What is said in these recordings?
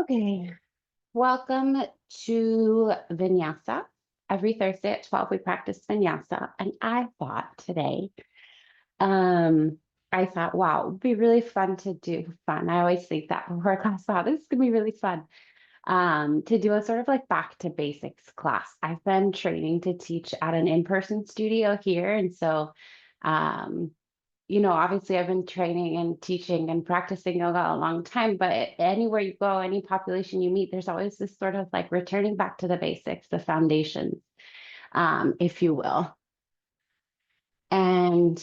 Okay, welcome to Vinyasa. Every Thursday at 12, we practice Vinyasa. And I thought today, um, wow, it would be really fun to do fun. I always think that before class, wow, this is gonna be really fun. To do a sort of like back to basics class. I've been training to teach at an in-person studio here. And so um, obviously I've been training and teaching and practicing yoga a long time, but anywhere you go, any population you meet, there's always this sort of like returning back to the basics, the foundations, if you will. And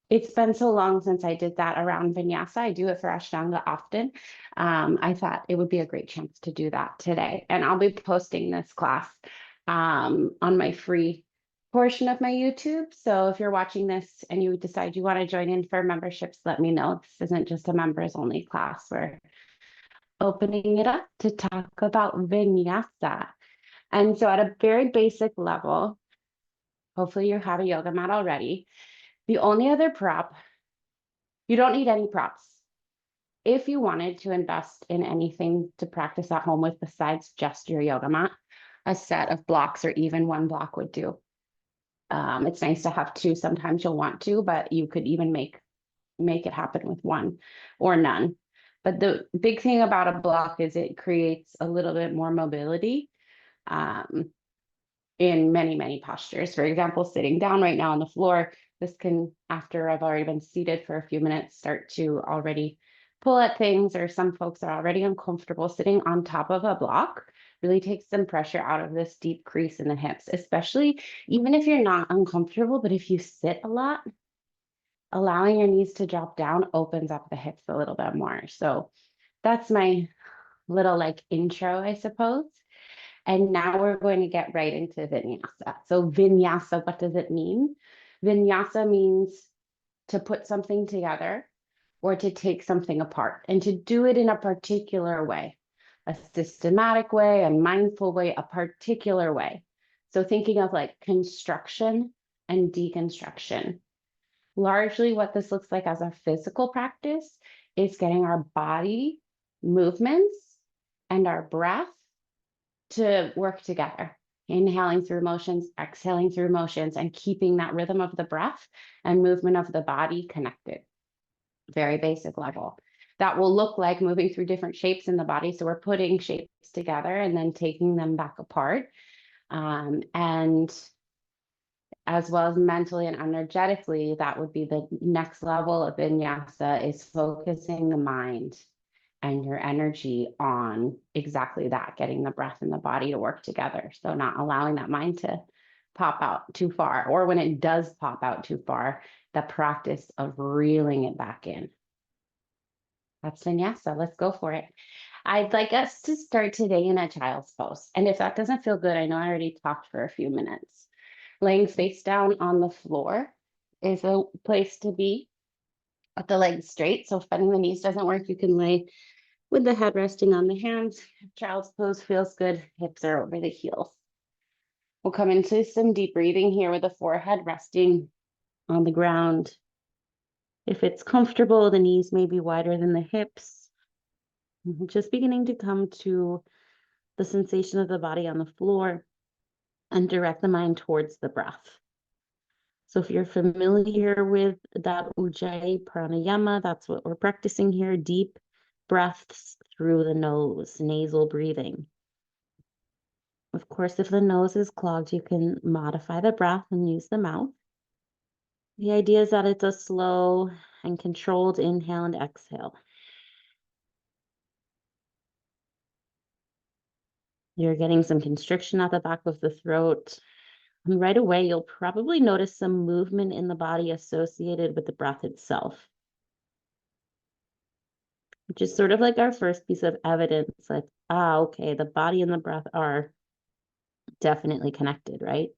it's been so long since I did that around Vinyasa. I do it for Ashtanga often. I thought it would be a great chance to do that today. And I'll be posting this class on my free portion of my YouTube. So if you're watching this and you decide you want to join in for memberships, let me know. This isn't just a members only class. We're opening it up to talk about Vinyasa. And so at a very basic level, hopefully you have a yoga mat already. The only other prop, you don't need any props. If you wanted to invest in anything to practice at home with besides just your yoga mat, a set of blocks or even one block would do. It's nice to have two. Sometimes you'll want to, but you could even make it happen with one or none. But the big thing about a block is it creates a little bit more mobility in many, many postures. For example, sitting down right now on the floor, this can, after I've already been seated for a few minutes, start to already pull at things, or some folks are already uncomfortable. Sitting on top of a block really takes some pressure out of this deep crease in the hips, especially even if you're not uncomfortable, but if you sit a lot, allowing your knees to drop down opens up the hips a little bit more. So that's my little like intro, I suppose. And now we're going to get right into Vinyasa. So Vinyasa, what does it mean? Vinyasa means to put something together or to take something apart and to do it in a particular way, a systematic way, a mindful way, a particular way. So thinking of like construction and deconstruction. Largely what this looks like as a physical practice is getting our body movements and our breath to work together, inhaling through motions, exhaling through motions, and keeping that rhythm of the breath and movement of the body connected. Very basic level. That will look like moving through different shapes in the body. So we're putting shapes together and then taking them back apart. And as well as mentally and energetically, that would be the next level of vinyasa, is focusing the mind and your energy on exactly that, getting the breath and the body to work together. So not allowing that mind to pop out too far, or when it does pop out too far, the practice of reeling it back in. That's vinyasa. Let's go for it. I'd like us to start today in a child's pose. And if that doesn't feel good, I know I already talked for a few minutes. Laying face down on the floor is a place to be, with the legs straight. So if bending the knees doesn't work, you can lay with the head resting on the hands. Child's pose feels good. Hips are over the heels. We'll come into some deep breathing here with the forehead resting on the ground. If it's comfortable, the knees may be wider than the hips. Just beginning to come to the sensation of the body on the floor and direct the mind towards the breath. So if you're familiar with that Ujjayi pranayama, that's what we're practicing here. Deep breaths through the nose, nasal breathing. Of course, if the nose is clogged, you can modify the breath and use the mouth. The idea is that it's a slow and controlled inhale and exhale. You're getting some constriction at the back of the throat. And right away, you'll probably notice some movement in the body associated with the breath itself, which is sort of like our first piece of evidence, like, okay, the body and the breath are definitely connected, right?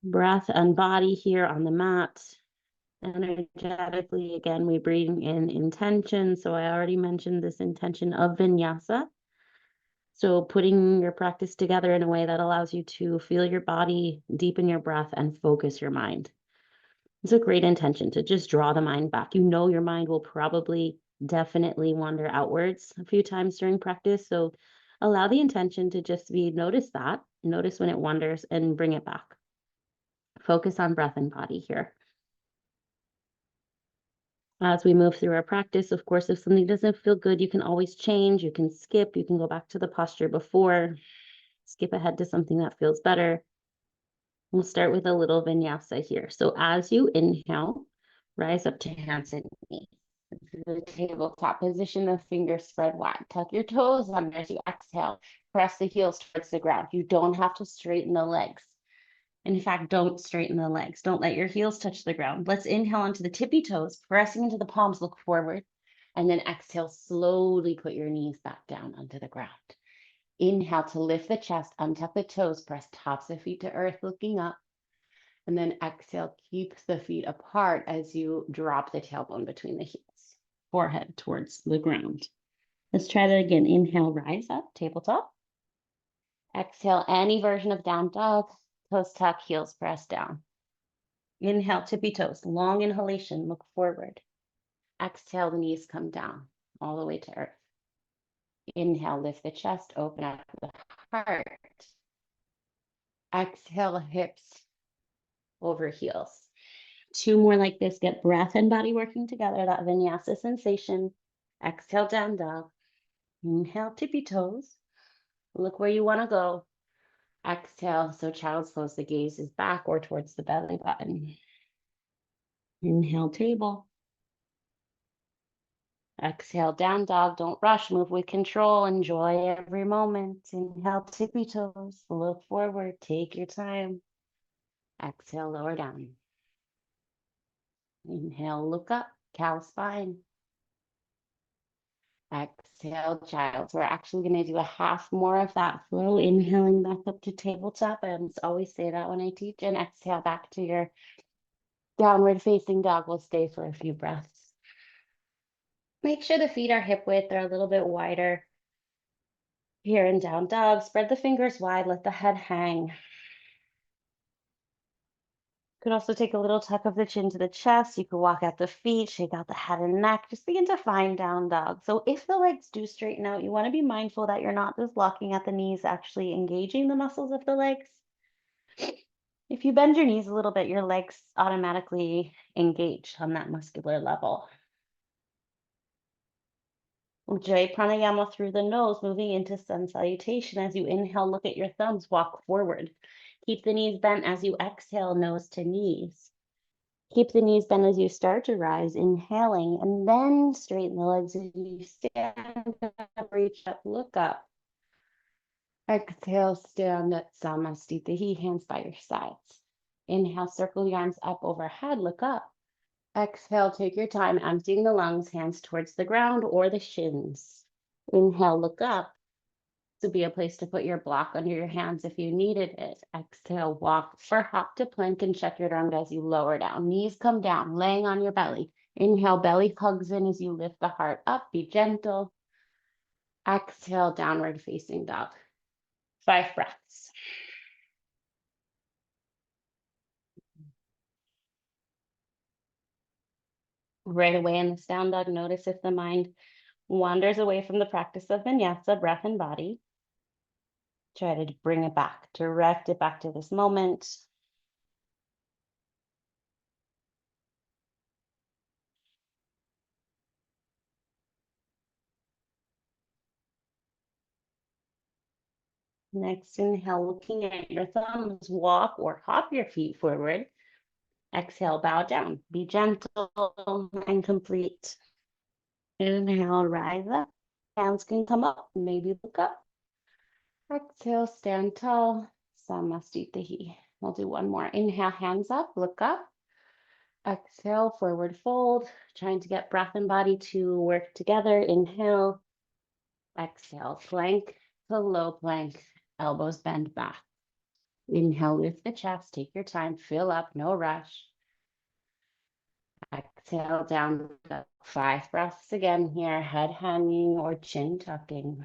Breath and body here on the mat. Energetically, again, we bring in intention. So I already mentioned this intention of vinyasa. So putting your practice together in a way that allows you to feel your body, deepen your breath, and focus your mind. It's a great intention to just draw the mind back. You know, your mind will probably definitely wander outwards a few times during practice. So allow the intention to just be notice that, notice when it wanders and bring it back. Focus on breath and body here. As we move through our practice, of course, if something doesn't feel good, you can always change, you can skip, you can go back to the posture before, skip ahead to something that feels better. We'll start with a little vinyasa here. So as you inhale, rise up to hands and knees. The tabletop position, the fingers spread wide. Tuck your toes under as you exhale. Press the heels towards the ground. You don't have to straighten the legs. In fact, don't straighten the legs. Don't let your heels touch the ground. Let's inhale onto the tippy toes, pressing into the palms, look forward. And then exhale, slowly put your knees back down onto the ground. Inhale to lift the chest, untuck the toes, press tops of feet to earth, looking up. And then exhale, keep the feet apart as you drop the tailbone between the heels, forehead towards the ground. Let's try that again. Inhale, rise up, tabletop. Exhale, any version of down dog. Toes tuck, heels press down. Inhale, tippy toes, long inhalation, look forward. Exhale, the knees come down all the way to earth. Inhale, lift the chest, open up the heart. Exhale, hips over heels. Two more like this. Get breath and body working together, that vinyasa sensation. Exhale, down dog. Inhale, tippy toes. Look where you want to go. Exhale, so child's pose, the gaze is back or towards the belly button. Inhale, table. Exhale, down dog. Don't rush, move with control. Enjoy every moment. Inhale, tippy toes. Look forward, take your time. Exhale, lower down. Inhale, look up, cow spine. Exhale, child. So we're actually going to do a half more of that flow. Inhaling back up to tabletop. I always say that when I teach. And exhale back to your downward facing dog. We'll stay for a few breaths. Make sure the feet are hip width. They're a little bit wider. Here in down dog, spread the fingers wide. Let the head hang. Could also take a little tuck of the chin to the chest. You could walk out the feet, shake out the head and neck. Just begin to find down dog. So if the legs do straighten out, you want to be mindful that you're not just locking at the knees, actually engaging the muscles of the legs. If you bend your knees a little bit, your legs automatically engage on that muscular level. Ujjayi pranayama through the nose, moving into sun salutation. As you inhale, look at your thumbs, walk forward. Keep the knees bent as you exhale, nose to knees. Keep the knees bent as you start to rise, inhaling, and then straighten the legs as you stand up, reach up, look up. Exhale, stand at Samastitihi, hands by your sides. Inhale, circle the arms up overhead, look up. Exhale, take your time, emptying the lungs, hands towards the ground or the shins. Inhale, look up. This would be a place to put your block under your hands if you needed it. Exhale, walk or hop to plank and chaturanga as you lower down. Knees come down, laying on your belly. Inhale, belly hugs in as you lift the heart up. Be gentle. Exhale, downward facing dog. 5 breaths. Right away in this down dog, notice if the mind wanders away from the practice of vinyasa, breath and body. Try to bring it back, direct it back to this moment. Next, inhale, looking at your thumbs, walk or hop your feet forward. Exhale, bow down. Be gentle and complete. Inhale, rise up. Hands can come up, maybe look up. Exhale, stand tall. Samastitihi. We'll do one more. Inhale, hands up, look up. Exhale, forward fold. Trying to get breath and body to work together. Inhale. Exhale, plank to low plank. Elbows bend back. Inhale, lift the chest. Take your time. Fill up, no rush. Exhale down to 5 breaths again here, head hanging or chin tucking.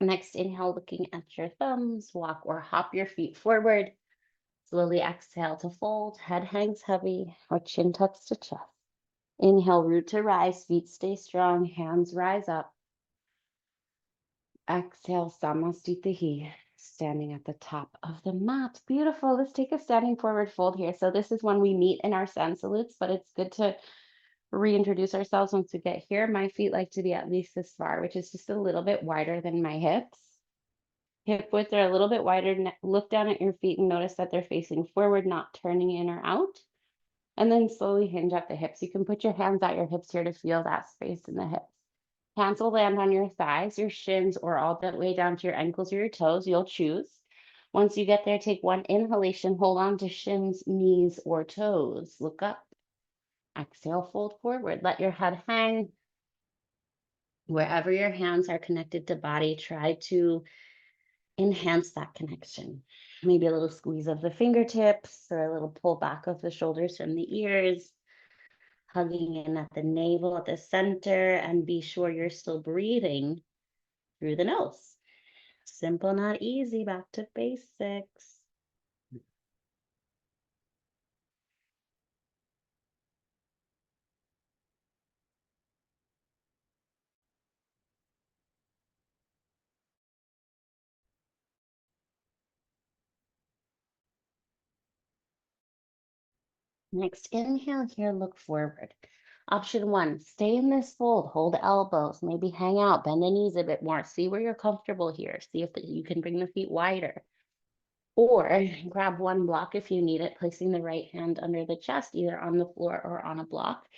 Next, inhale, looking at your thumbs, walk or hop your feet forward. Slowly exhale to fold, head hangs heavy or chin tucks to chest. Inhale, root to rise, feet stay strong, hands rise up. Exhale, Samastitihi, standing at the top of the mat. Beautiful. Let's take a standing forward fold here. So this is when we meet in our sand salutes, but it's good to reintroduce ourselves once we get here. My feet like to be at least this far, which is just a little bit wider than my hips. Hip width are a little bit wider. Look down at your feet and notice that they're facing forward, not turning in or out. And then slowly hinge up the hips. You can put your hands at your hips here to feel that space in the hips. Hands will land on your thighs, your shins, or all the way down to your ankles or your toes. You'll choose. Once you get there, take one inhalation, hold on to shins, knees, or toes. Look up. Exhale, fold forward. Let your head hang. Wherever your hands are connected to body, try to enhance that connection. Maybe a little squeeze of the fingertips or a little pull back of the shoulders from the ears, hugging in at the navel, at the center, and be sure you're still breathing through the nose. Simple, not easy. Back to basics. Next, inhale here, look forward. Option one, stay in this fold, hold elbows, maybe hang out, bend the knees a bit more. See where you're comfortable here. See if you can bring the feet wider. Or grab one block if you need it, placing the right hand under the chest, either on the floor or on a block.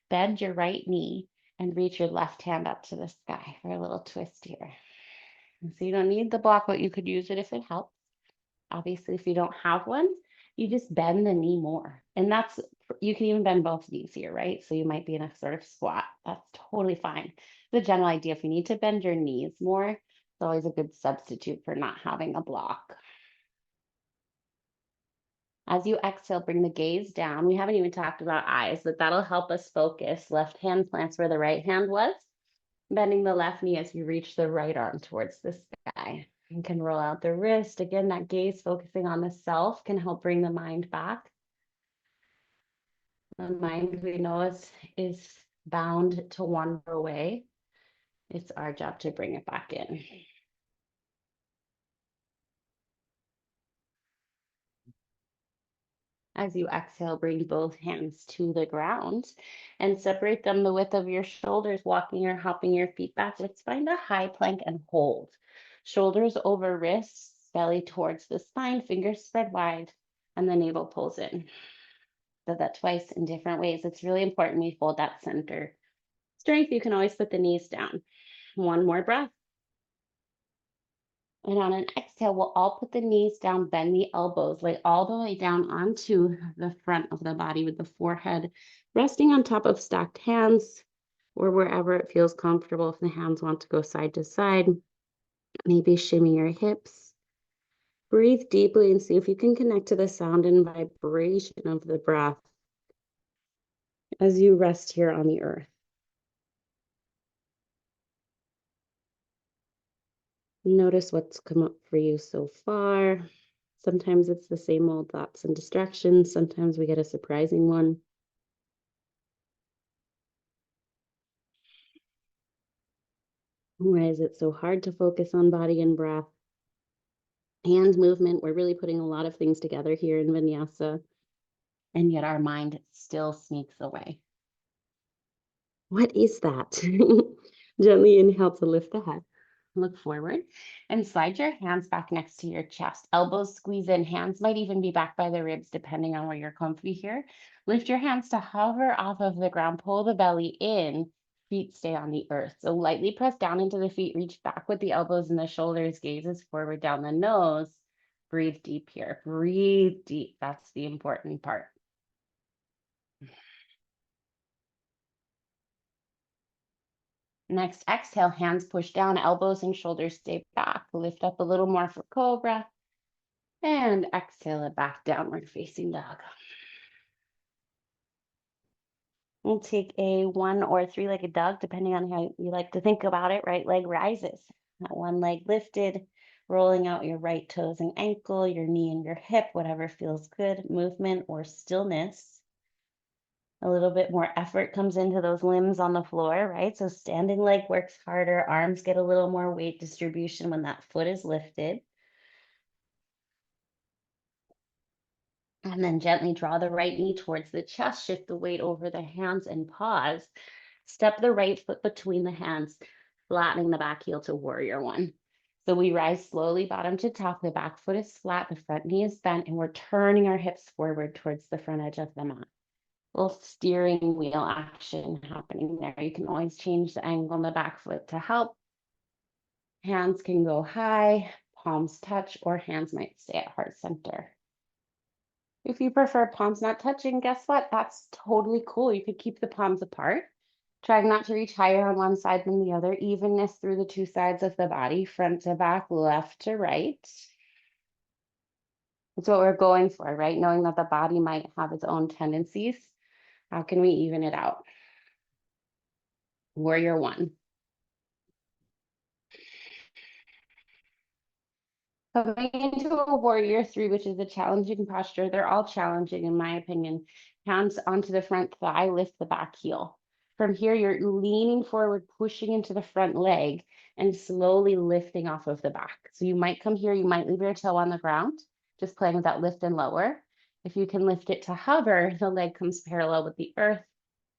Bend your right knee and reach your left hand up to the sky for a little twist here. And so you don't need the block, but you could use it if it helps. Obviously, if you don't have one, you just bend the knee more. And that's, you can even bend both knees here, right? So you might be in a sort of squat. That's totally fine. The general idea, if you need to bend your knees more, it's always a good substitute for not having a block. As you exhale, bring the gaze down. We haven't even talked about eyes, but that'll help us focus. Left hand plants where the right hand was. Bending the left knee as you reach the right arm towards the sky. You can roll out the wrist. Again, that gaze focusing on the self can help bring the mind back. The mind, we know, is bound to wander away. It's our job to bring it back in. As you exhale, bring both hands to the ground and separate them the width of your shoulders, walking or hopping your feet back. Let's find a high plank and hold. Shoulders over wrists, belly towards the spine, fingers spread wide, and the navel pulls in. Do that twice in different ways. It's really important we hold that center strength. You can always put the knees down. One more breath. And on an exhale, we'll all put the knees down, bend the elbows, lay all the way down onto the front of the body with the forehead resting on top of stacked hands or wherever it feels comfortable. If the hands want to go side to side, maybe shimmy your hips. Breathe deeply and see if you can connect to the sound and vibration of the breath as you rest here on the earth. Notice what's come up for you so far. Sometimes it's the same old thoughts and distractions. Sometimes we get a surprising one. Why is it so hard to focus on body and breath? Hand movement, we're really putting a lot of things together here in Vinyasa, and yet our mind still sneaks away. What is that? Gently inhale to lift the head. Look forward and slide your hands back next to your chest. Elbows squeeze in. Hands might even be back by the ribs, depending on where you're comfy here. Lift your hands to hover off of the ground. Pull the belly in. Feet stay on the earth. So lightly press down into the feet. Reach back with the elbows and the shoulders. Gazes forward down the nose. Breathe deep here. Breathe deep. That's the important part. Next, exhale, hands push down, elbows and shoulders stay back. Lift up a little more for cobra. And exhale it back, downward facing dog. We'll take a 1 or 3-legged dog, depending on how you like to think about it. Right leg rises. That one leg lifted, rolling out your right toes and ankle, your knee and your hip, whatever feels good, movement or stillness. A little bit more effort comes into those limbs on the floor, right? So standing leg works harder, arms get a little more weight distribution when that foot is lifted. And then gently draw the right knee towards the chest, shift the weight over the hands and pause. Step the right foot between the hands, flattening the back heel to warrior one. So we rise slowly, bottom to top. The back foot is flat, the front knee is bent, and we're turning our hips forward towards the front edge of the mat. Little steering wheel action happening there. You can always change the angle on the back foot to help. Hands can go high, palms touch, or hands might stay at heart center. If you prefer palms not touching, guess what? That's totally cool. You could keep the palms apart. Trying not to reach higher on one side than the other. Evenness through the two sides of the body, front to back, left to right. That's what we're going for, right? Knowing that the body might have its own tendencies. How can we even it out? Warrior one. Coming into a warrior three, which is a challenging posture. They're all challenging in my opinion. Hands onto the front thigh, lift the back heel. From here, you're leaning forward, pushing into the front leg and slowly lifting off of the back. So you might come here, you might leave your toe on the ground, just playing with that lift and lower. If you can lift it to hover, the leg comes parallel with the earth.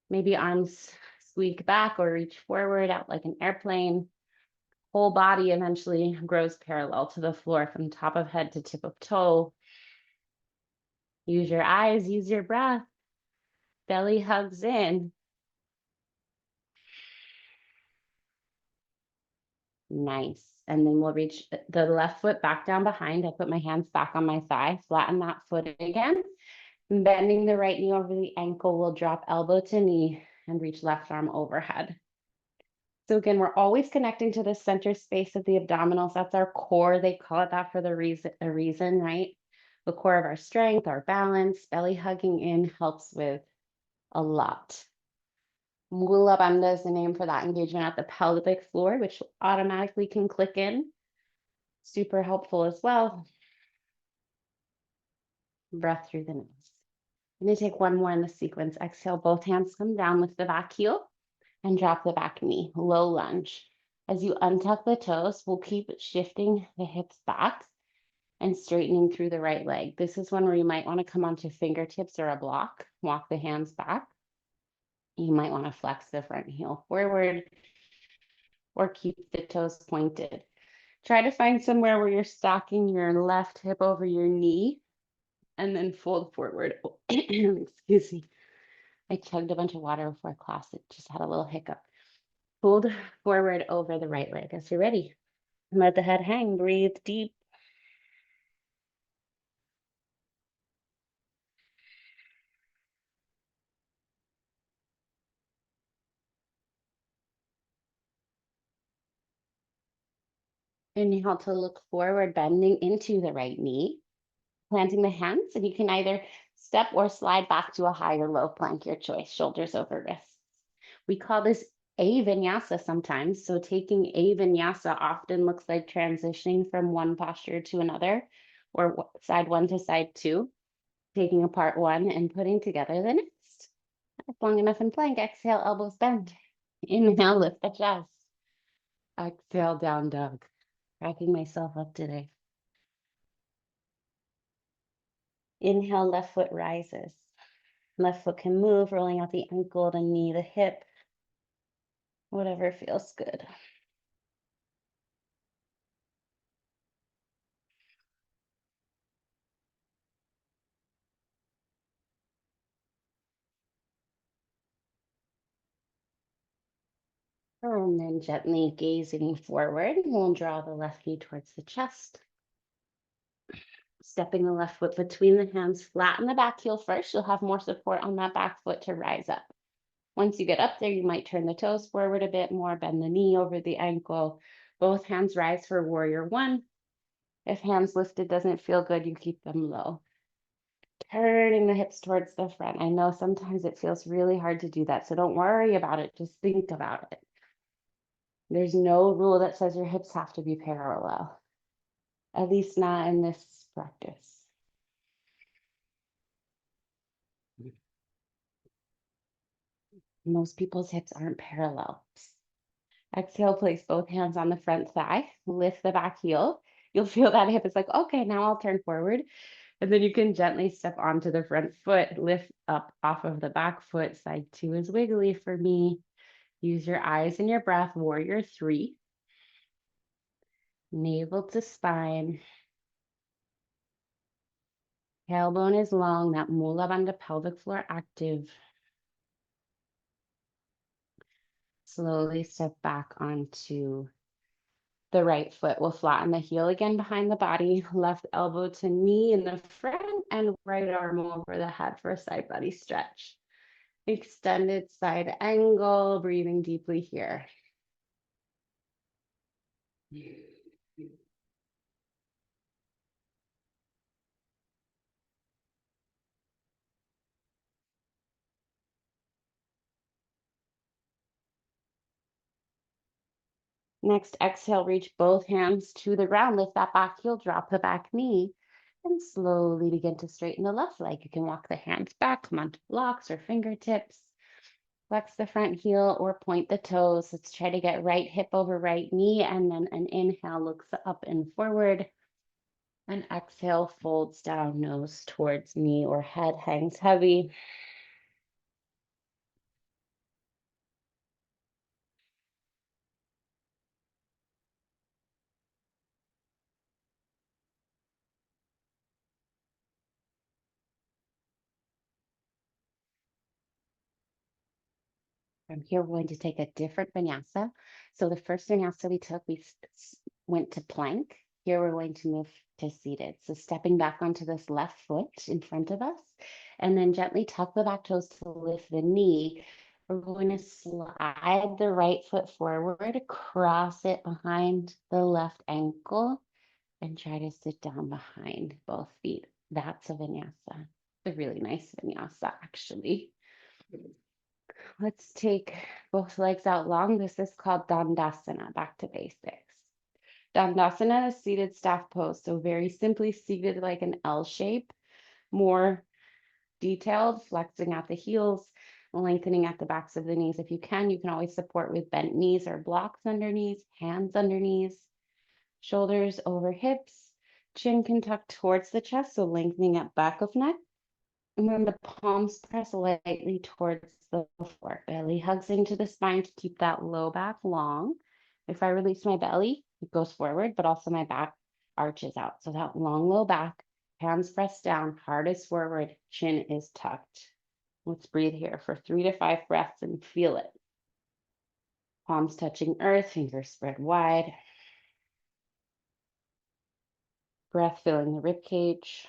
Maybe arms squeak back or reach forward out like an airplane. Whole body eventually grows parallel to the floor from top of head to tip of toe. Use your eyes, use your breath. Belly hugs in. Nice. And then we'll reach the left foot back down behind. I put my hands back on my thigh, flatten that foot again. Bending the right knee over the ankle, we'll drop elbow to knee and reach left arm overhead. So again, we're always connecting to the center space of the abdominals. That's our core. They call it that for a reason, right? The core of our strength, our balance. Belly hugging in helps with a lot. Mula Bandha is the name for that engagement at the pelvic floor, which automatically can click in. Super helpful as well. Breath through the nose. I'm going to take one more in the sequence. Exhale, both hands come down, lift the back heel and drop the back knee, low lunge. As you untuck the toes, we'll keep shifting the hips back and straightening through the right leg. This is one where you might want to come onto fingertips or a block, walk the hands back. You might want to flex the front heel forward or keep the toes pointed. Try to find somewhere where you're stacking your left hip over your knee and then fold forward. Excuse me. I chugged a bunch of water before class. It just had a little hiccup. Fold forward over the right leg as you're ready. Let the head hang. Breathe deep. Inhale to look forward, bending into the right knee, planting the hands, and you can either step or slide back to a high or low plank, your choice, shoulders over wrists. We call this a vinyasa sometimes. So taking a vinyasa often looks like transitioning from one posture to another, or side one to side two, taking apart one and putting together the next. That's long enough in plank. Exhale, elbows bend. Inhale, lift the chest. Exhale, down dog. Cracking myself up today. Inhale, left foot rises. Left foot can move, rolling out the ankle, the knee, the hip, whatever feels good. And then gently gazing forward, we'll draw the left knee towards the chest. Stepping the left foot between the hands, flatten the back heel first. You'll have more support on that back foot to rise up. Once you get up there, you might turn the toes forward a bit more, bend the knee over the ankle. Both hands rise for warrior one. If hands lifted doesn't feel good, you keep them low. Turning the hips towards the front. I know sometimes it feels really hard to do that, so don't worry about it. Just think about it. There's no rule that says your hips have to be parallel, at least not in this practice. Most people's hips aren't parallel. Exhale, place both hands on the front thigh, lift the back heel. You'll feel that hip is like, okay, now I'll turn forward. And then you can gently step onto the front foot, lift up off of the back foot. Side two is wiggly for me. Use your eyes and your breath, warrior three. Navel to spine. Tailbone is long, that mula bandha pelvic floor active. Slowly step back onto the right foot. We'll flatten the heel again behind the body, left elbow to knee in the front, and right arm over the head for a side body stretch. Extended side angle, breathing deeply here. Next, exhale, reach both hands to the ground, lift that back heel, drop the back knee, and slowly begin to straighten the left leg. You can walk the hands back, come onto blocks or fingertips. Flex the front heel or point the toes. Let's try to get right hip over right knee, and then an inhale looks up and forward. And exhale, folds down, nose towards knee or head hangs heavy. From here, we're going to take a different vinyasa. So the first vinyasa we took, we went to plank. Here we're going to move to seated. So stepping back onto this left foot in front of us, and then gently tuck the back toes to lift the knee. We're going to slide the right foot forward, cross it behind the left ankle, and try to sit down behind both feet. That's a vinyasa. A really nice vinyasa, actually. Let's take both legs out long. This is called Dandasana, back to basics. Dandasana is seated staff pose, so very simply seated like an L shape, more detailed, flexing at the heels, lengthening at the backs of the knees. If you can always support with bent knees or blocks underneath, hands underneath, shoulders over hips, chin can tuck towards the chest, so lengthening at back of neck. And then the palms press lightly towards the floor. Belly hugs into the spine to keep that low back long. If I release my belly, it goes forward, but also my back arches out. So that long, low back, hands press down, heart is forward, chin is tucked. Let's breathe here for 3 to 5 breaths and feel it. Palms touching earth, fingers spread wide. Breath filling the rib cage.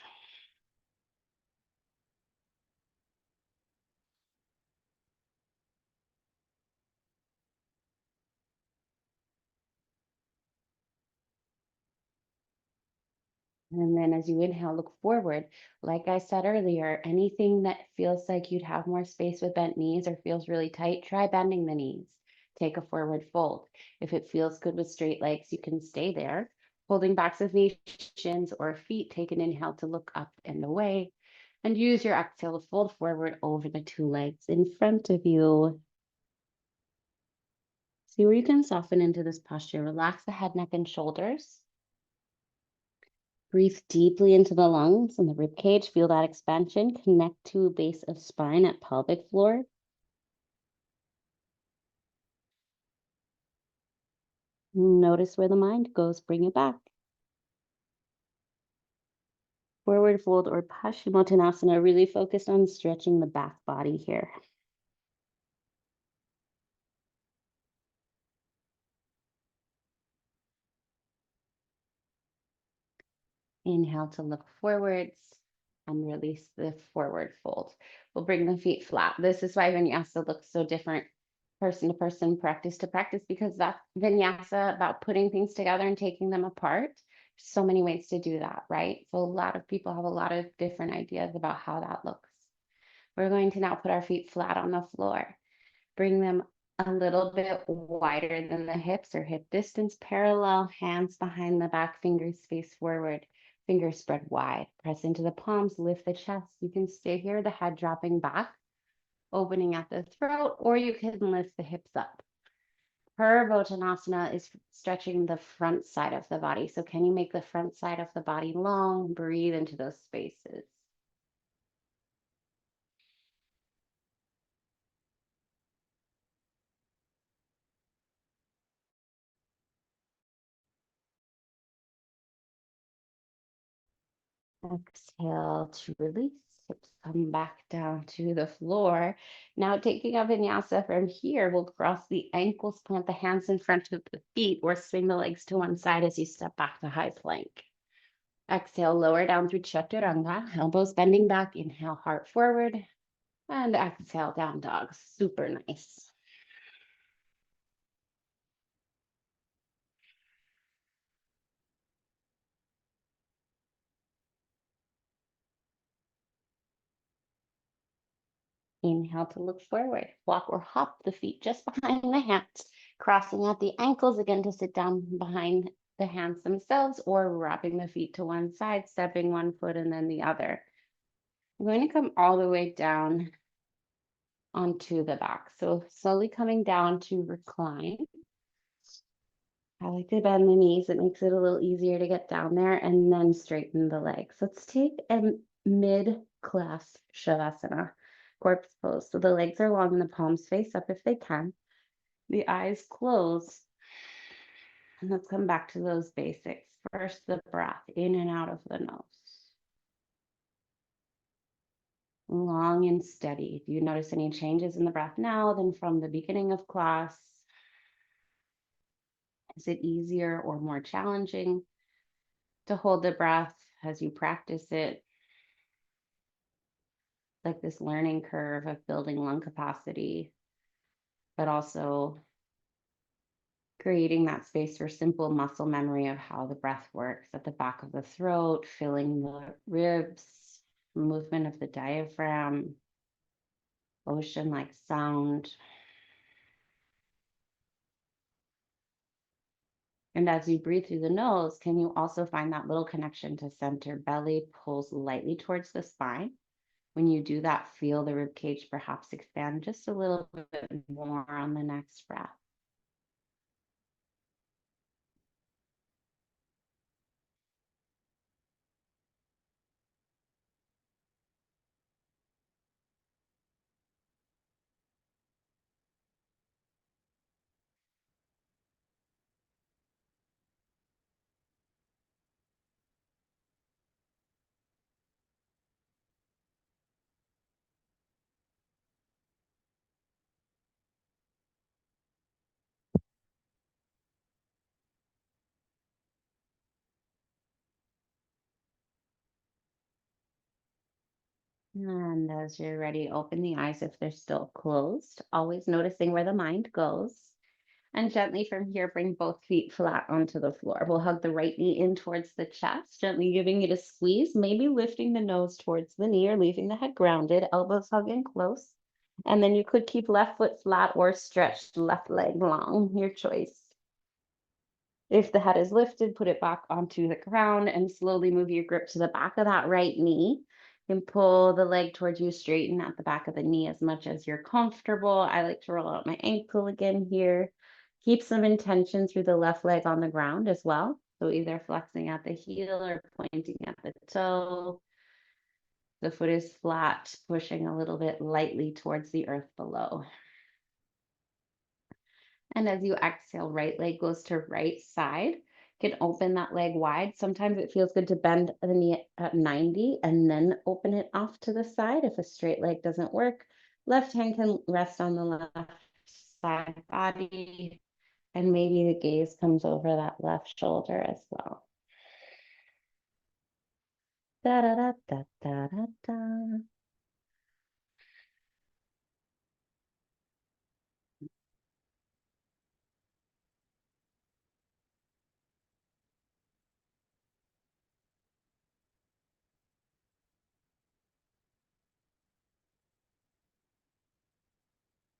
And then as you inhale, look forward. Like I said earlier, anything that feels like you'd have more space with bent knees or feels really tight, try bending the knees. Take a forward fold. If it feels good with straight legs, you can stay there. Holding backs of knees, shins, or feet, take an inhale to look up and away. And use your exhale to fold forward over the 2 legs in front of you. See where you can soften into this posture. Relax the head, neck, and shoulders. Breathe deeply into the lungs and the rib cage. Feel that expansion. Connect to base of spine at pelvic floor. Notice where the mind goes. Bring it back. Forward fold or Paschimottanasana, really focused on stretching the back body here. Inhale to look forwards and release the forward fold. We'll bring the feet flat. This is why vinyasa looks so different person to person, practice to practice, because that's vinyasa about putting things together and taking them apart. So many ways to do that, right? So a lot of people have a lot of different ideas about how that looks. We're going to now put our feet flat on the floor. Bring them a little bit wider than the hips or hip distance, parallel, hands behind the back, fingers face forward, fingers spread wide. Press into the palms, lift the chest. You can stay here, the head dropping back, opening at the throat, or you can lift the hips up. Purvottanasana is stretching the front side of the body. So can you make the front side of the body long? Breathe into those spaces. Exhale to release. Hips come back down to the floor. Now taking a vinyasa from here, we'll cross the ankles, plant the hands in front of the feet, or swing the legs to one side as you step back to high plank. Exhale, lower down through chaturanga, elbows bending back. Inhale, heart forward. And exhale, down dog. Super nice. Inhale to look forward. Walk or hop the feet just behind the hands, crossing at the ankles again to sit down behind the hands themselves, or wrapping the feet to one side, stepping one foot and then the other. I'm going to come all the way down onto the back. So slowly coming down to recline. I like to bend the knees. It makes it a little easier to get down there, and then straighten the legs. Let's take a mid-class Shavasana, corpse pose. So the legs are long and the palms face up if they can. The eyes close. And let's come back to those basics. First, the breath in and out of the nose. Long and steady. If you notice any changes in the breath now than from the beginning of class, is it easier or more challenging to hold the breath as you practice it? Like this learning curve of building lung capacity, but also creating that space for simple muscle memory of how the breath works at the back of the throat, filling the ribs, movement of the diaphragm, ocean-like sound. And as you breathe through the nose, can you also find that little connection to center? Belly pulls lightly towards the spine. When you do that, feel the rib cage perhaps expand just a little bit more on the next breath. And as you're ready, open the eyes if they're still closed, always noticing where the mind goes. And gently from here, bring both feet flat onto the floor. We'll hug the right knee in towards the chest, gently giving it a squeeze, maybe lifting the nose towards the knee or leaving the head grounded, elbows hugging close. And then you could keep left foot flat or stretch left leg long, your choice. If the head is lifted, put it back onto the ground and slowly move your grip to the back of that right knee. You can pull the leg towards you, straighten at the back of the knee as much as you're comfortable. I like to roll out my ankle again here. Keep some intention through the left leg on the ground as well. So either flexing at the heel or pointing at the toe. The foot is flat, pushing a little bit lightly towards the earth below. And as you exhale, right leg goes to right side. You can open that leg wide. Sometimes it feels good to bend the knee at 90 and then open it off to the side. If a straight leg doesn't work, left hand can rest on the left side body. And maybe the gaze comes over that left shoulder as well. Da da da da da da da.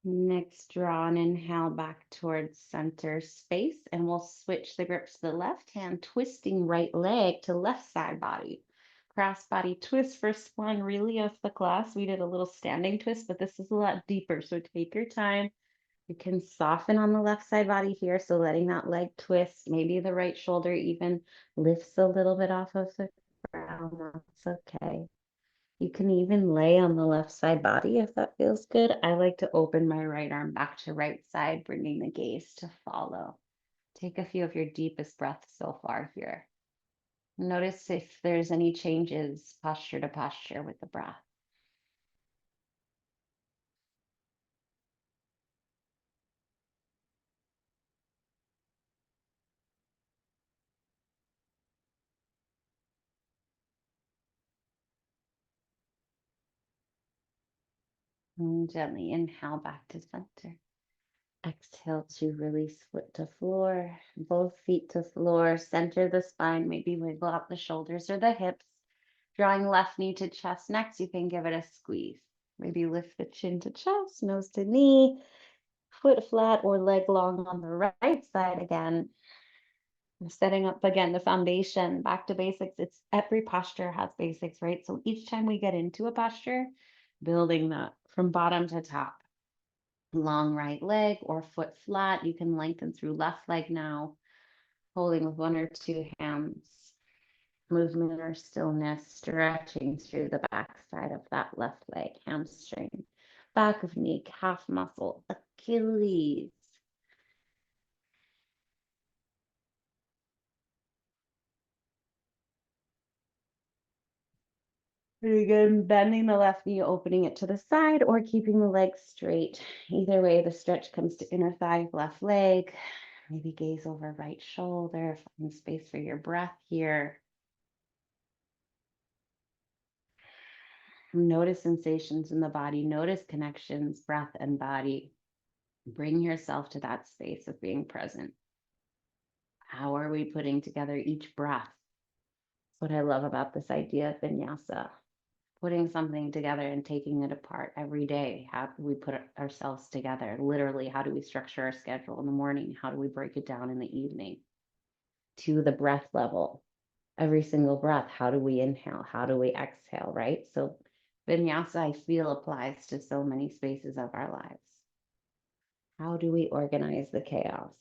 Next, draw an inhale back towards center space, and we'll switch the grip to the left hand, twisting right leg to left side body. Cross body twist. First one really of the class. We did a little standing twist, but this is a lot deeper. So take your time. You can soften on the left side body here. So letting that leg twist, maybe the right shoulder even lifts a little bit off of the ground. That's okay. You can even lay on the left side body if that feels good. I like to open my right arm back to right side, bringing the gaze to follow. Take a few of your deepest breaths so far here. Notice if there's any changes posture to posture with the breath. And gently inhale back to center. Exhale to release foot to floor, both feet to floor, center the spine, maybe wiggle out the shoulders or the hips. Drawing left knee to chest next, you can give it a squeeze. Maybe lift the chin to chest, nose to knee, foot flat or leg long on the right side again. Setting up again the foundation, back to basics. It's every posture has basics, right? So each time we get into a posture, building that from bottom to top. Long right leg or foot flat. You can lengthen through left leg now, holding with one or two hands. Movement or stillness, stretching through the back side of that left leg, hamstring, back of knee, calf muscle, Achilles. Very good. Bending the left knee, opening it to the side, or keeping the leg straight. Either way, the stretch comes to inner thigh, left leg. Maybe gaze over right shoulder, find space for your breath here. Notice sensations in the body, notice connections, breath and body. Bring yourself to that space of being present. How are we putting together each breath? That's what I love about this idea of vinyasa. Putting something together and taking it apart every day. How do we put ourselves together? Literally, how do we structure our schedule in the morning? How do we break it down in the evening? To the breath level. Every single breath, how do we inhale? How do we exhale, right? So vinyasa, I feel, applies to so many spaces of our lives. How do we organize the chaos?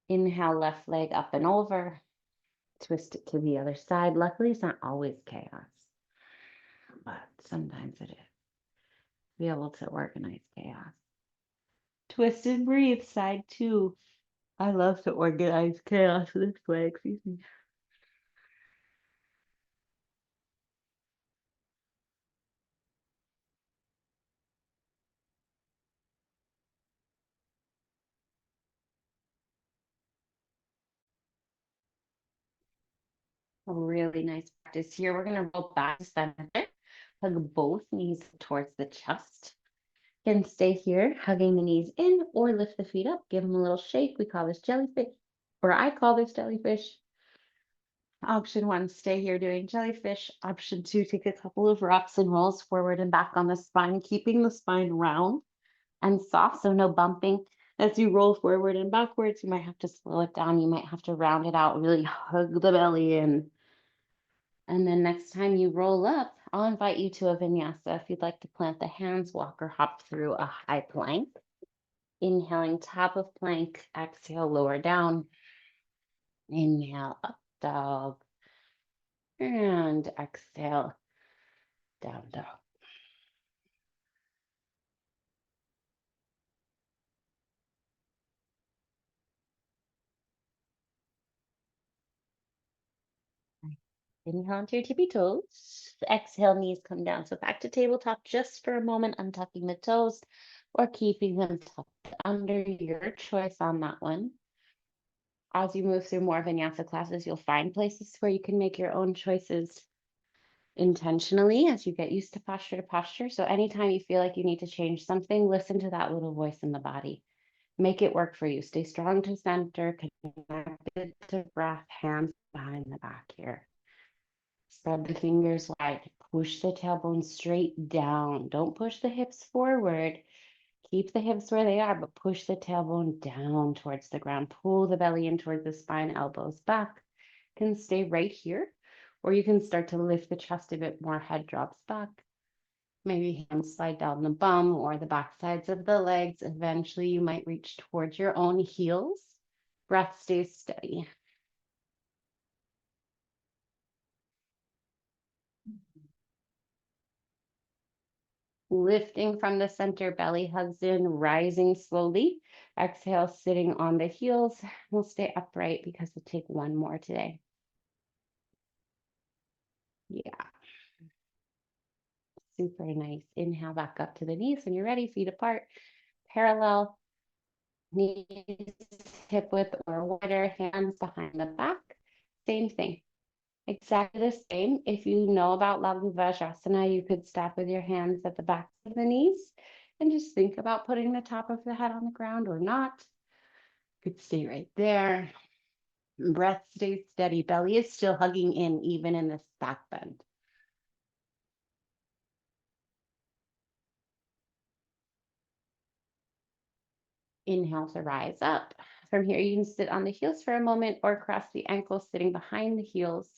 Inhale, left leg up and over. Twist it to the other side. Luckily, it's not always chaos, but sometimes it is. Be able to organize chaos. Twist and breathe, side two. I love to organize chaos this way. Excuse me. A really nice practice here. We're going to roll back to center. Hug both knees towards the chest. Can stay here, hugging the knees in, or lift the feet up. Give them a little shake. We call this jellyfish, or I call this jellyfish. Option one, stay here doing jellyfish. Option two, take a couple of rocks and rolls forward and back on the spine, keeping the spine round and soft, so no bumping. As you roll forward and backwards, you might have to slow it down. You might have to round it out, really hug the belly in. And then next time you roll up, I'll invite you to a vinyasa. If you'd like to plant the hands, walk or hop through a high plank. Inhaling top of plank, exhale, lower down. Inhale, up dog. And exhale, down dog. Inhale into your tippy toes. Exhale, knees come down. So back to tabletop just for a moment, untucking the toes or keeping them tucked under, your choice on that one. As you move through more vinyasa classes, you'll find places where you can make your own choices intentionally as you get used to posture. So anytime you feel like you need to change something, listen to that little voice in the body. Make it work for you. Stay strong to center, connected to breath, hands behind the back here. Spread the fingers wide. Push the tailbone straight down. Don't push the hips forward. Keep the hips where they are, but push the tailbone down towards the ground. Pull the belly in towards the spine, elbows back. Can stay right here, or you can start to lift the chest a bit more, head drops back. Maybe hands slide down the bum or the back sides of the legs. Eventually, you might reach towards your own heels. Breath stays steady. Lifting from the center, belly hugs in, rising slowly. Exhale, sitting on the heels. We'll stay upright because we'll take one more today. Yeah, super nice. Inhale back up to the knees when you're ready, feet apart, parallel, knees hip width or wider, hands behind the back. Same thing. Exactly the same. If you know about Laghu Vajrasana, you could step with your hands at the back of the knees and just think about putting the top of the head on the ground or not. You could stay right there. Breath stays steady. Belly is still hugging in, even in this back bend. Inhale to rise up. From here, you can sit on the heels for a moment or cross the ankles, sitting behind the heels.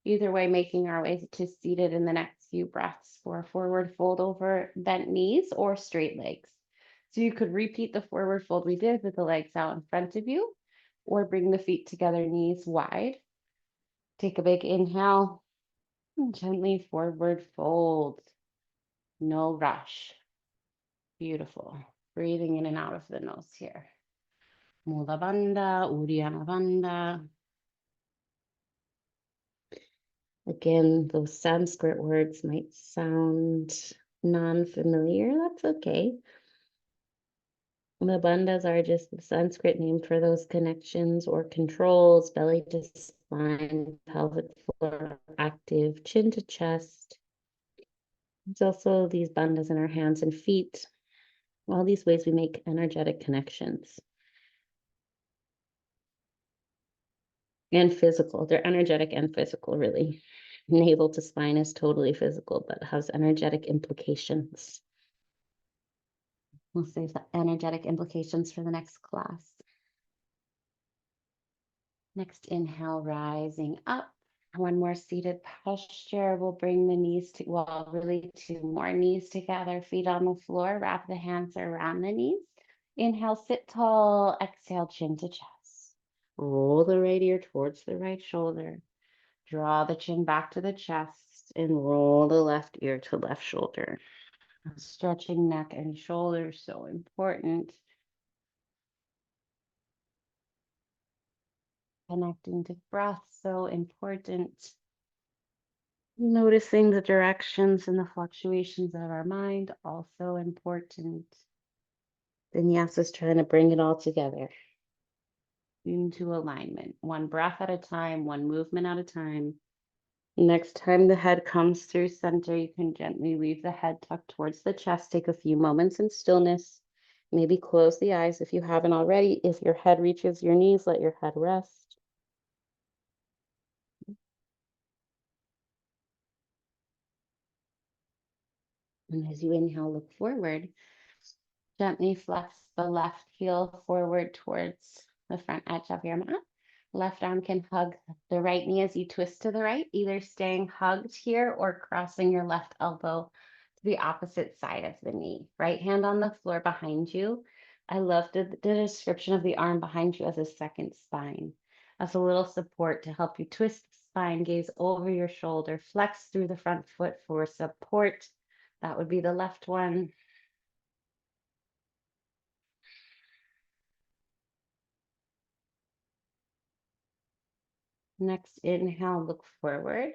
Either way, making our way to seated in the next few breaths for forward fold over bent knees or straight legs. So you could repeat the forward fold we did with the legs out in front of you, or bring the feet together, knees wide. Take a big inhale and gently forward fold. No rush. Beautiful. Breathing in and out of the nose here. Mula Bandha, Uddiyana Bandha. Again, those Sanskrit words might sound non-familiar. That's okay. The bandhas are just the Sanskrit name for those connections or controls, belly to spine, pelvic floor active, chin to chest. There's also these bandhas in our hands and feet. All these ways we make energetic connections. And physical. They're energetic and physical, really. Navel to spine is totally physical, but has energetic implications. We'll save the energetic implications for the next class. Next inhale, rising up. One more seated posture. We'll bring the knees to, well, really two more knees together, feet on the floor. Wrap the hands around the knees. Inhale, sit tall. Exhale, chin to chest. Roll the right ear towards the right shoulder. Draw the chin back to the chest and roll the left ear to left shoulder. Stretching neck and shoulders, so important. Connecting to breath, so important. Noticing the directions and the fluctuations of our mind, also important. Vinyasa is trying to bring it all together into alignment, one breath at a time, one movement at a time. Next time the head comes through center, you can gently leave the head tucked towards the chest. Take a few moments in stillness. Maybe close the eyes if you haven't already. If your head reaches your knees, let your head rest. And as you inhale, look forward. Gently flex the left heel forward towards the front edge of your mat. Left arm can hug the right knee as you twist to the right, either staying hugged here or crossing your left elbow to the opposite side of the knee. Right hand on the floor behind you. I love the description of the arm behind you as a second spine, as a little support to help you twist the spine, gaze over your shoulder, flex through the front foot for support. That would be the left one. Next inhale, look forward,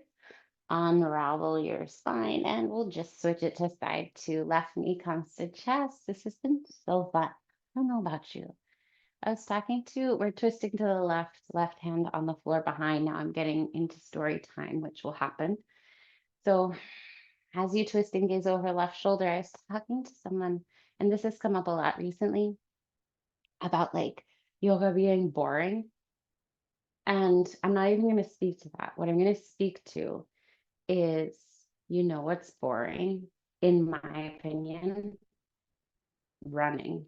unravel your spine, and we'll just switch it to side two. Left knee comes to chest. This has been so fun. I don't know about you. I was talking to, we're twisting to the left hand on the floor behind. Now I'm getting into story time, which will happen. So as you twist and gaze over left shoulder, I was talking to someone, and this has come up a lot recently, about like yoga being boring. And I'm not even going to speak to that. What I'm going to speak to is, what's boring, in my opinion? running.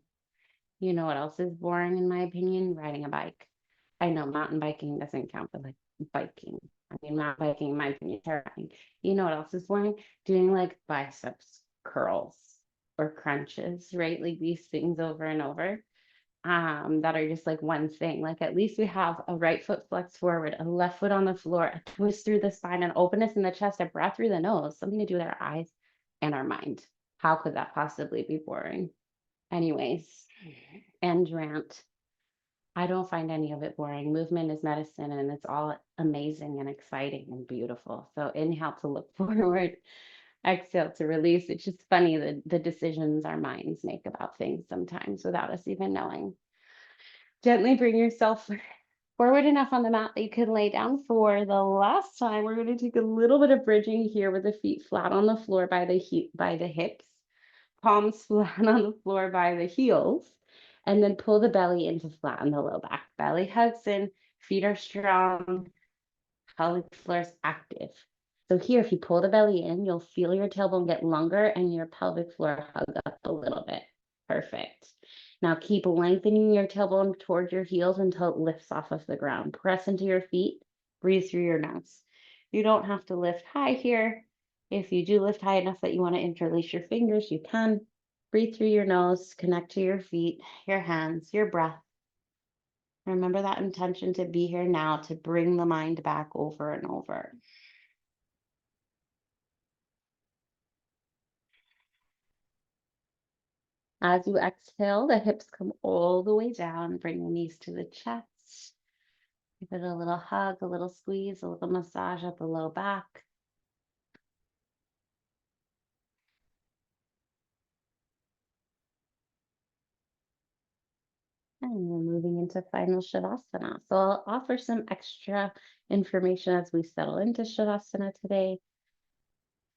You know what else is boring in my opinion? Riding a bike. I know mountain biking doesn't count, but like biking. I mean, mountain biking, in my opinion, is terrifying. You know what else is boring? Doing like biceps curls or crunches, right? Like these things over and over that are just like one thing. Like at least we have a right foot flex forward, a left foot on the floor, a twist through the spine, an openness in the chest, a breath through the nose, something to do with our eyes and our mind. How could that possibly be boring? Anyways, end rant. I don't find any of it boring. Movement is medicine and it's all amazing and exciting and beautiful. So inhale to look forward, exhale to release. It's just funny the decisions our minds make about things sometimes without us even knowing. Gently bring yourself forward enough on the mat that you can lay down for the last time. We're going to take a little bit of bridging here with the feet flat on the floor by the hips, palms flat on the floor by the heels, and then pull the belly into flat on the low back. Belly hugs in, feet are strong, pelvic floor is active. So here, if you pull the belly in, you'll feel your tailbone get longer and your pelvic floor hug up a little bit. Perfect. Now keep lengthening your tailbone towards your heels until it lifts off of the ground. Press into your feet, breathe through your nose. You don't have to lift high here. If you do lift high enough that you want to interlace your fingers, you can. Breathe through your nose, connect to your feet, your hands, your breath. Remember that intention to be here now, to bring the mind back over and over. As you exhale, the hips come all the way down. Bring the knees to the chest. Give it a little hug, a little squeeze, a little massage at the low back. And we're moving into final Shavasana. So I'll offer some extra information as we settle into Shavasana today.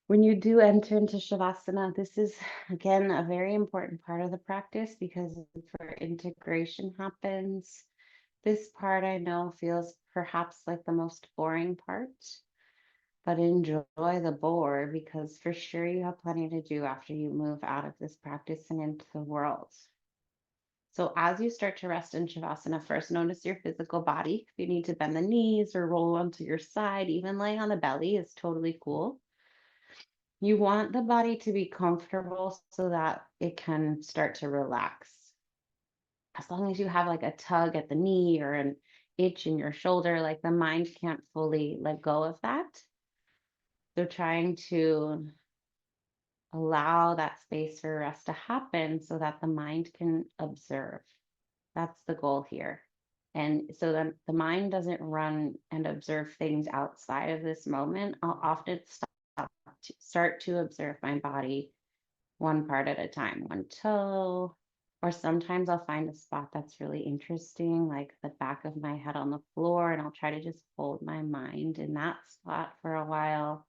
When you do enter into Shavasana, this is, again, a very important part of the practice because for integration happens. This part I know feels perhaps like the most boring part, but enjoy the bore because for sure you have plenty to do after you move out of this practice and into the world. So as you start to rest in Shavasana, first notice your physical body. If you need to bend the knees or roll onto your side, even laying on the belly is totally cool. You want the body to be comfortable so that it can start to relax. As long as you have like a tug at the knee or an itch in your shoulder, like the mind can't fully let go of that. So trying to allow that space for rest to happen so that the mind can observe. That's the goal here. And so that the mind doesn't run and observe things outside of this moment, I'll often start to observe my body one part at a time, one toe, or sometimes I'll find a spot that's really interesting, like the back of my head on the floor, and I'll try to just hold my mind in that spot for a while.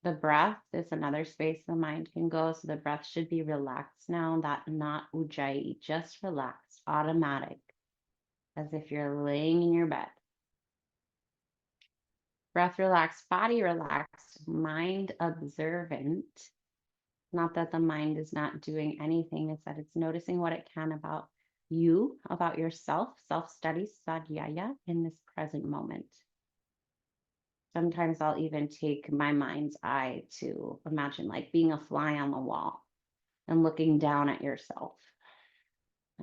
The breath is another space the mind can go. So the breath should be relaxed now, that not ujjayi, just relaxed, automatic, as if you're laying in your bed. Breath relaxed, body relaxed, mind observant. Not that the mind is not doing anything, it's that it's noticing what it can about you, about yourself, self-study, sadhyaya, in this present moment. Sometimes I'll even take my mind's eye to imagine like being a fly on the wall and looking down at yourself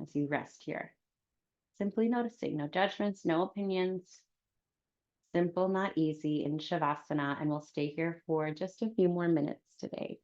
as you rest here. Simply noticing, no judgments, no opinions. Simple, not easy in Shavasana, and we'll stay here for just a few more minutes today.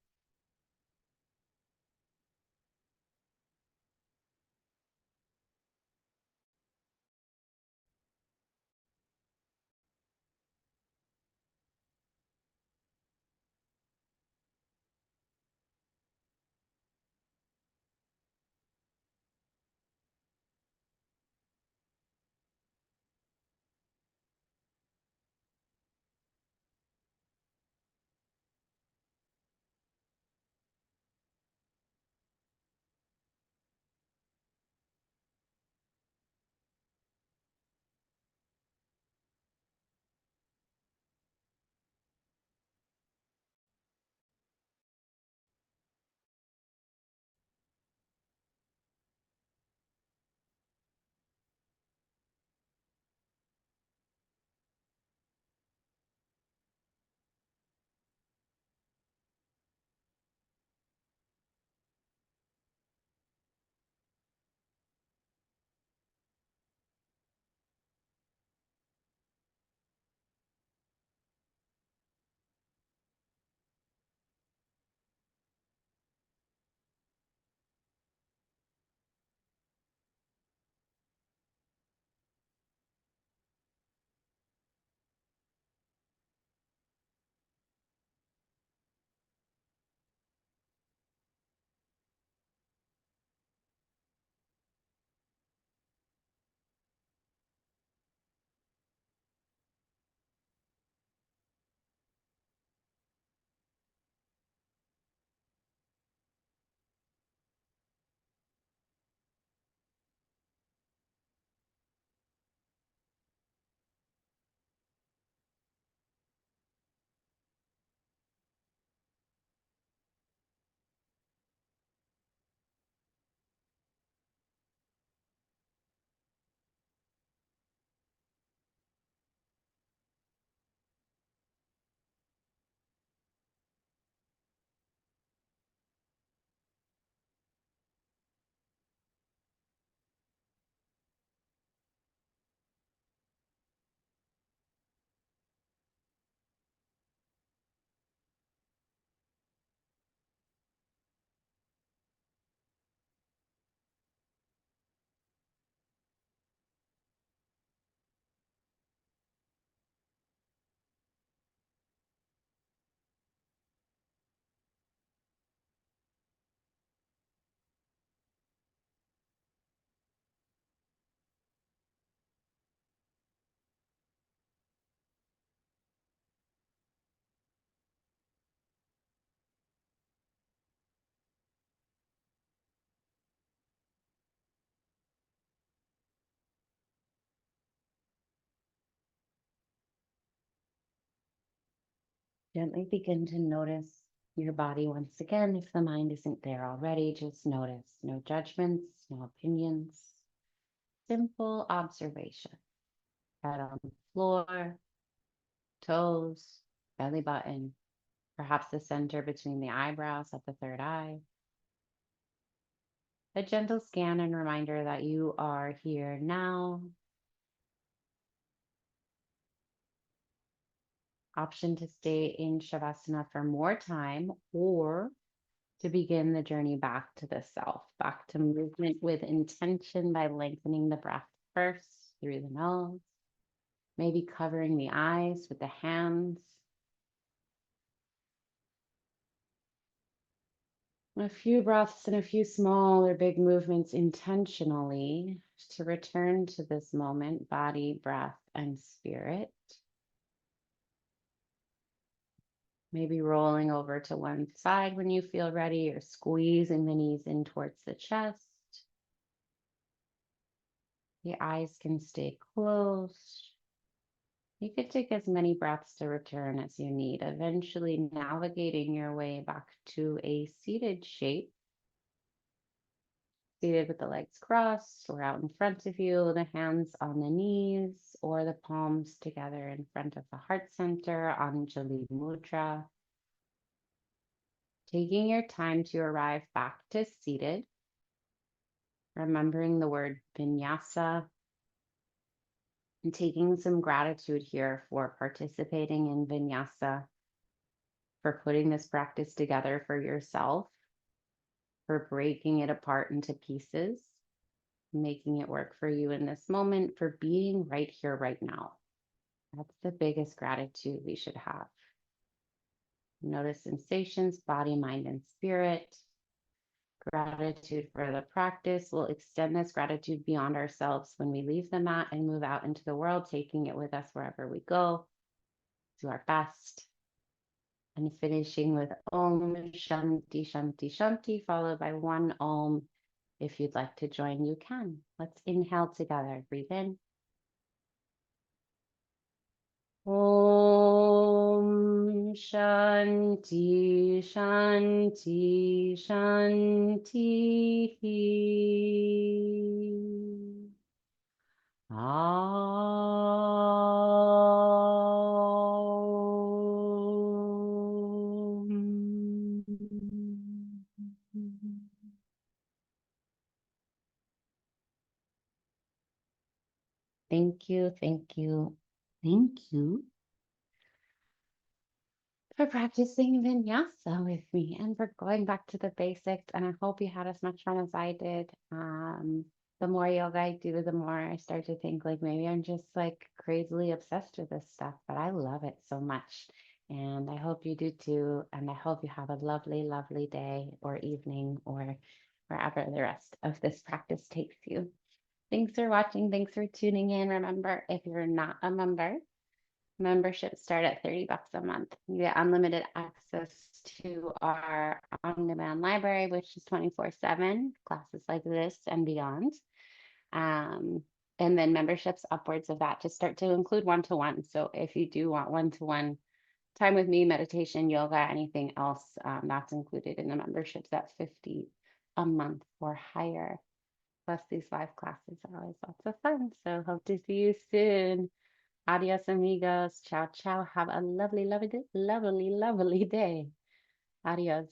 Gently begin to notice your body once again. If the mind isn't there already, just notice. No judgments, no opinions, simple observation. Head on the floor, toes, belly button, perhaps the center between the eyebrows at the third eye. A gentle scan and reminder that you are here now. Option to stay in Shavasana for more time or to begin the journey back to the self, back to movement with intention by lengthening the breath first through the nose, maybe covering the eyes with the hands. A few breaths and a few small or big movements intentionally to return to this moment, body, breath, and spirit. Maybe rolling over to one side when you feel ready, or squeezing the knees in towards the chest. The eyes can stay closed. You could take as many breaths to return as you need, eventually navigating your way back to a seated shape. Seated with the legs crossed or out in front of you, the hands on the knees or the palms together in front of the heart center, Anjali Mudra. Taking your time to arrive back to seated, remembering the word Vinyasa, and taking some gratitude here for participating in Vinyasa, for putting this practice together for yourself, for breaking it apart into pieces, making it work for you in this moment, for being right here, right now. That's the biggest gratitude we should have. Notice sensations, body, mind, and spirit. Gratitude for the practice. We'll extend this gratitude beyond ourselves when we leave the mat and move out into the world, taking it with us wherever we go. Do our best. And finishing with Om Shanti Shanti Shanti, followed by one Om. If you'd like to join, you can. Let's inhale together. Breathe in. Om Shanti Shanti Shanti. Om. Thank you, thank you, thank you for practicing Vinyasa with me and for going back to the basics. And I hope you had as much fun as I did. The more yoga I do, the more I start to think like maybe I'm just like crazily obsessed with this stuff, but I love it so much. And I hope you do too. And I hope you have a lovely, lovely day or evening or wherever the rest of this practice takes you. Thanks for watching. Thanks for tuning in. Remember, if you're not a member, memberships start at $30 a month. You get unlimited access to our on-demand library, which is 24/7, classes like this and beyond. And then memberships upwards of that to start to include one-to-one. So if you do want one-to-one time with me, meditation, yoga, anything else, that's included in the memberships at $50 a month or higher. Plus these live classes are always lots of fun. So hope to see you soon. Adios, amigos. Ciao, ciao. Have a lovely, lovely, lovely, lovely day. Adios.